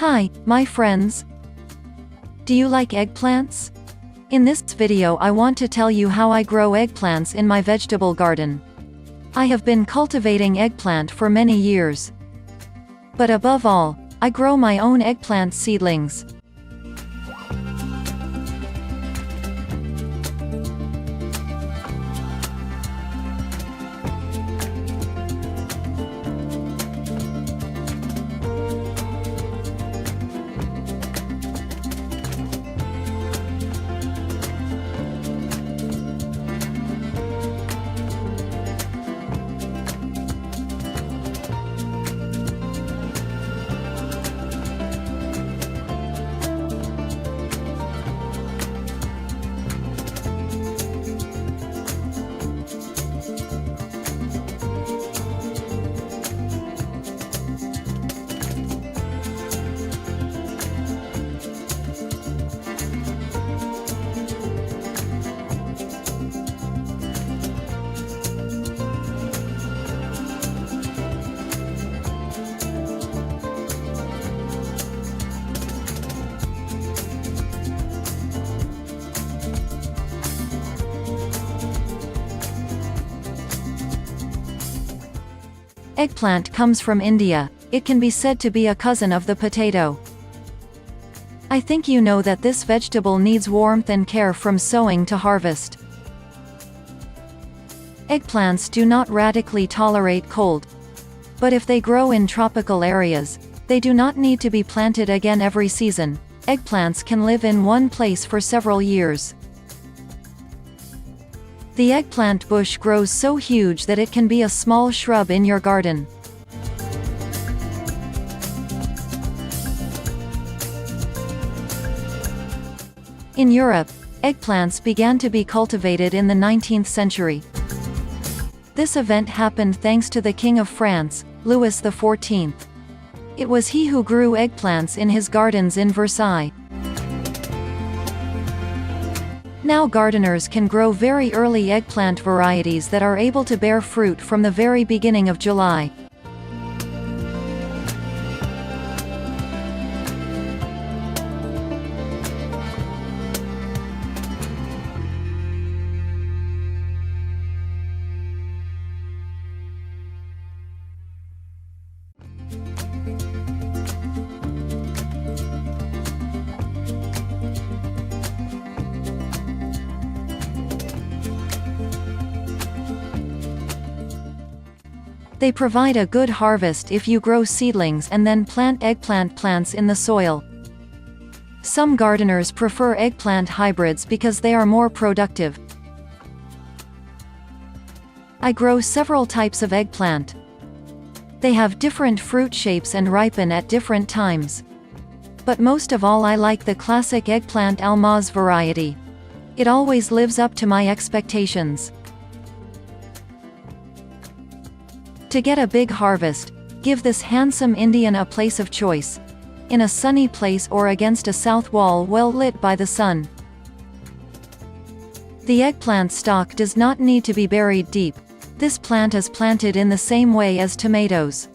Hi, my friends. Do you like eggplants? In this video I want to tell you how I grow eggplants in my vegetable garden. I have been cultivating eggplant for many years. But above all, I grow my own eggplant seedlings. Eggplant comes from India. It can be said to be a cousin of the potato. I think you know that this vegetable needs warmth and care from sowing to harvest. Eggplants do not radically tolerate cold. But if they grow in tropical areas, they do not need to be planted again every season. Eggplants can live in one place for several years. The eggplant bush grows so huge that it can be a small shrub in your garden. In Europe, eggplants began to be cultivated in the 19th century. This event happened thanks to the King of France, Louis XIV. It was he who grew eggplants in his gardens in Versailles. Now gardeners can grow very early eggplant varieties that are able to bear fruit from the very beginning of July. They provide a good harvest if you grow seedlings and then plant eggplant plants in the soil. Some gardeners prefer eggplant hybrids because they are more productive. I grow several types of eggplant. They have different fruit shapes and ripen at different times. But most of all I like the classic eggplant Almaz variety. It always lives up to my expectations. To get a big harvest, give this handsome Indian a place of choice. In a sunny place or against a south wall well lit by the sun. The eggplant stalk does not need to be buried deep. This plant is planted in the same way as tomatoes.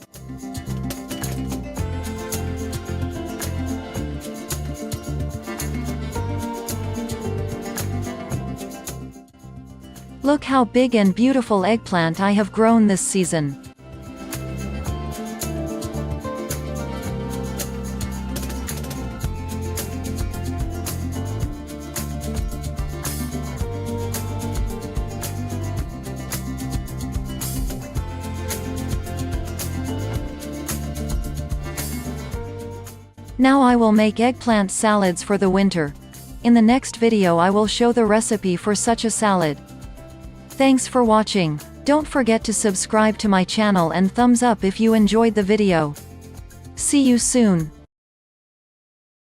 Look how big and beautiful eggplant I have grown this season. Now I will make eggplant salads for the winter. In the next video I will show the recipe for such a salad. Thanks for watching. Don't forget to subscribe to my channel and thumbs up if you enjoyed the video. See you soon.